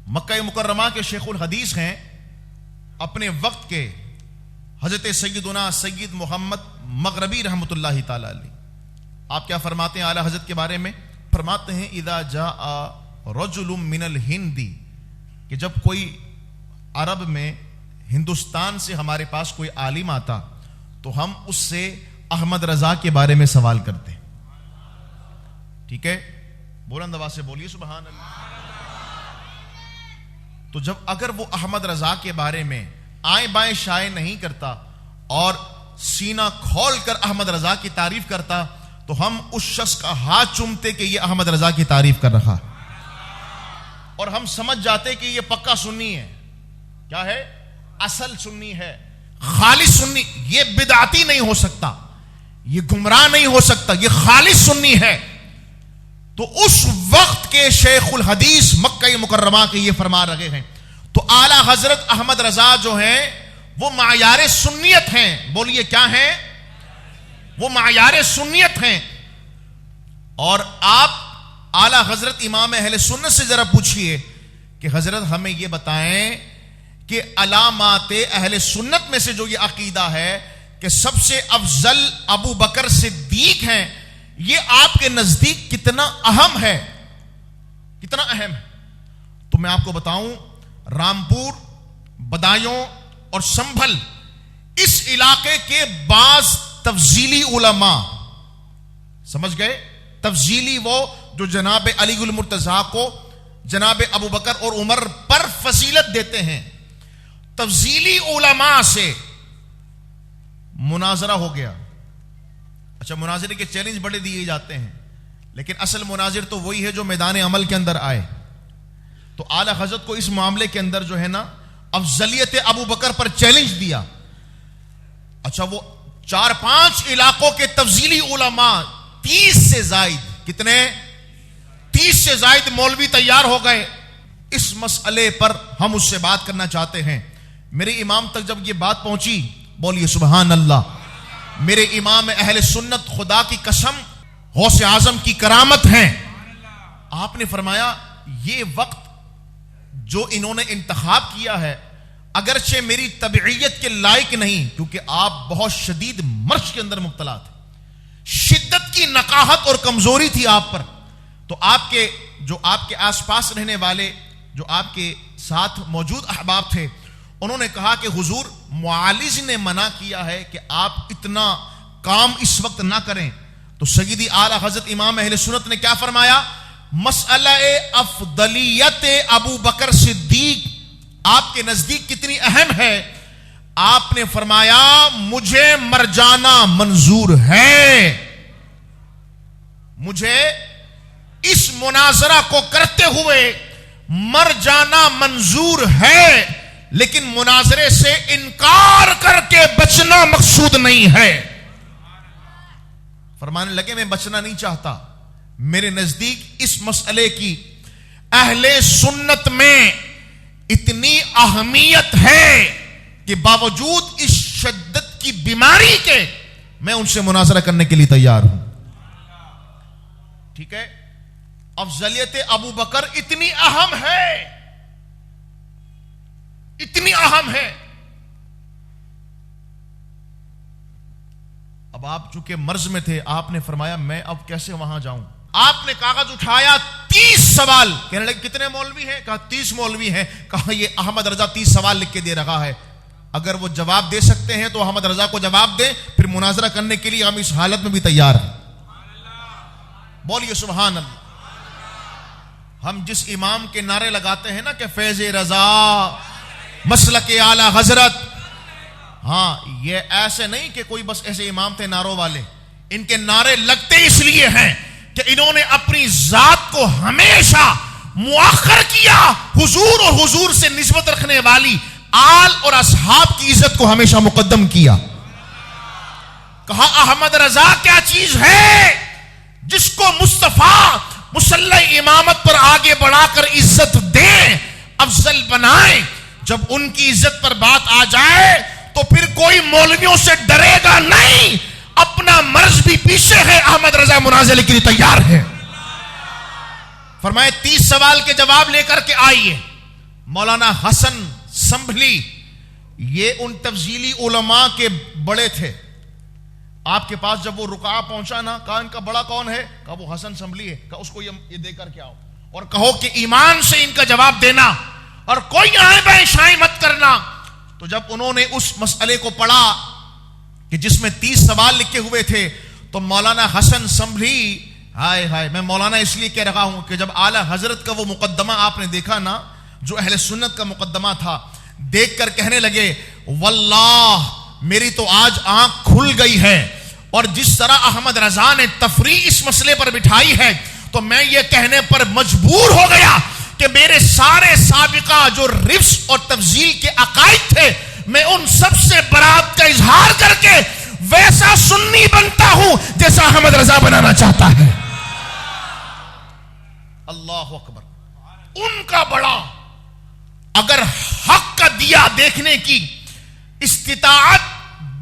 مکہ مکرمہ کے شیخ الحدیث ہیں، اپنے وقت کے حضرت سیدنا سید محمد مغربی رحمۃ اللہ تعالی علیہ. آپ کیا فرماتے ہیں اعلیٰ حضرت کے بارے میں؟ فرماتے ہیں اذا جاء رجل من الہند، کہ جب کوئی عرب میں ہندوستان سے ہمارے پاس کوئی عالم آتا تو ہم اس سے احمد رضا کے بارے میں سوال کرتے. ٹھیک ہے، بلند آواز سے بولیے سبحان اللہ. تو جب اگر وہ احمد رضا کے بارے میں آئیں بائیں شائیں نہیں کرتا اور سینہ کھول کر احمد رضا کی تعریف کرتا تو ہم اس شخص کا ہاتھ چومتے کہ یہ احمد رضا کی تعریف کر رہا، اور ہم سمجھ جاتے کہ یہ پکا سنی ہے. کیا ہے؟ اصل سنی ہے، خالص سنی. یہ بدعتی نہیں ہو سکتا، یہ گمراہ نہیں ہو سکتا، یہ خالص سنی ہے. تو اس وقت کے شیخ الحدیث مکہ مکرمہ کے یہ فرما رہے ہیں. تو اعلیٰ حضرت احمد رضا جو ہیں وہ معیار سنیت ہیں. بولیے کیا ہیں؟ وہ معیار سنیت ہیں. اور آپ اعلیٰ حضرت امام اہل سنت سے ذرا پوچھئے کہ حضرت ہمیں یہ بتائیں کہ علامات اہل سنت میں سے جو یہ عقیدہ ہے کہ سب سے افضل ابو بکر صدیق ہیں، یہ آپ کے نزدیک کتنا اہم ہے؟ کتنا اہم ہے؟ تو میں آپ کو بتاؤں، رامپور، بدایوں اور سنبھل اس علاقے کے بعض تفضیلی علماء، سمجھ گئے؟ تفضیلی وہ جو جناب علی المرتضیٰ کو جناب ابو بکر اور عمر پر فضیلت دیتے ہیں. تفضیلی علماء سے مناظرہ ہو گیا. اچھا، مناظرے کے چیلنج بڑے دیے جاتے ہیں، لیکن اصل مناظر تو وہی ہے جو میدان عمل کے اندر آئے. تو اعلیٰ حضرت کو اس معاملے کے اندر جو ہے نا افضلیت ابو بکر پر چیلنج دیا. اچھا، وہ 4-5 علاقوں کے تفضیلی علماء 30 سے زائد، کتنے؟ 30 سے زائد مولوی تیار ہو گئے. اس مسئلے پر ہم اس سے بات کرنا چاہتے ہیں. میرے امام تک جب یہ بات پہنچی، بولیے سبحان اللہ، میرے امام اہل سنت خدا کی قسم غوث اعظم کی کرامت ہیں، آپ نے فرمایا یہ وقت جو انہوں نے انتخاب کیا ہے اگرچہ میری طبعیت کے لائق نہیں، کیونکہ آپ بہت شدید مرض کے اندر مبتلا تھے، شدت کی نقاہت اور کمزوری تھی آپ پر. تو آپ کے آس پاس رہنے والے، جو آپ کے ساتھ موجود احباب تھے، انہوں نے کہا کہ حضور معالج نے منع کیا ہے کہ آپ اتنا کام اس وقت نہ کریں. تو سیدی اعلیٰ حضرت امام اہل سنت نے کیا فرمایا؟ مسئلہ افضلیت ابو بکر صدیق آپ کے نزدیک کتنی اہم ہے؟ آپ نے فرمایا مجھے مر جانا منظور ہے، مجھے اس مناظرہ کو کرتے ہوئے مر جانا منظور ہے، لیکن مناظرے سے انکار کر کے بچنا مقصود نہیں ہے. فرمانے لگے میں بچنا نہیں چاہتا. میرے نزدیک اس مسئلے کی اہل سنت میں اتنی اہمیت ہے کہ باوجود اس شدت کی بیماری کے میں ان سے مناظرہ کرنے کے لیے تیار ہوں. ٹھیک ہے، افضلیت ابو بکر اتنی اہم ہے، اتنی اہم ہے. اب آپ چونکہ مرض میں تھے، آپ نے فرمایا میں اب کیسے وہاں جاؤں. آپ نے کاغذ اٹھایا، 30 سوال. کہنے لگے کتنے مولوی ہیں؟ کہا 30 مولوی ہیں. کہا یہ احمد رضا 30 سوال لکھ کے دے رہا ہے، اگر وہ جواب دے سکتے ہیں تو احمد رضا کو جواب دیں، پھر مناظرہ کرنے کے لیے ہم اس حالت میں بھی تیار ہیں. بولیے سبحان اللہ. ہم جس امام کے نعرے لگاتے ہیں نا کہ فیض رضا مسلک اعلیٰ حضرت، ہاں یہ ایسے نہیں کہ کوئی بس ایسے امام تھے نعروں والے. ان کے نعرے لگتے اس لیے ہیں کہ انہوں نے اپنی ذات کو ہمیشہ مؤخر کیا، حضور اور حضور سے نسبت رکھنے والی آل اور اصحاب کی عزت کو ہمیشہ مقدم کیا. کہا احمد رضا کیا چیز ہے جس کو مصطفیٰ مصلی امامت پر آگے بڑھا کر عزت دیں، افضل بنائیں. جب ان کی عزت پر بات آ جائے تو پھر کوئی مولویوں سے ڈرے گا نہیں. اپنا مرض بھی پیچھے ہے، احمد رضا مناظرے کے لیے تیار ہے. فرمائے 30 سوال کے جواب لے کر کے آئیے. مولانا حسن سنبھلی یہ ان تفضیلی علماء کے بڑے تھے. آپ کے پاس جب وہ رکعہ پہنچا نا, کہا ان کا بڑا کون ہے؟ کہا وہ حسن سنبھلی ہے. کہا اس کو یہ دے کر کے آؤ اور کہو کہ ایمان سے ان کا جواب دینا اور کوئی آئیں بائیں شائیں مت کرنا. تو جب انہوں نے اس مسئلے کو پڑھا کہ جس میں 30 سوال لکھے ہوئے تھے, تو مولانا حسن سنبھلی, ہائے ہائے, میں مولانا اس لیے کہہ رہا ہوں کہ جب اعلی حضرت کا وہ مقدمہ آپ نے دیکھا نا, جو اہل سنت کا مقدمہ تھا, دیکھ کر کہنے لگے واللہ میری تو آج آنکھ کھل گئی ہے. اور جس طرح احمد رضا نے تفریح اس مسئلے پر بٹھائی ہے, تو میں یہ کہنے پر مجبور ہو گیا کہ میرے سارے سابقہ جو رفس اور تفضیل کے عقائد تھے, میں ان سب سے برات کا اظہار کر کے ویسا سنی بنتا ہوں جیسا احمد رضا بنانا چاہتا ہے. اللہ اکبر. ان کا بڑا, اگر حق کا دیا دیکھنے کی استطاعت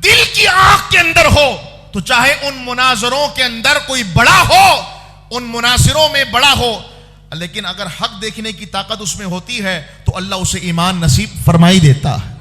دل کی آنکھ کے اندر ہو, تو چاہے ان مناظروں کے اندر کوئی بڑا ہو, ان مناظروں میں بڑا ہو, لیکن اگر حق دیکھنے کی طاقت اس میں ہوتی ہے تو اللہ اسے ایمان نصیب فرمائی دیتا ہے.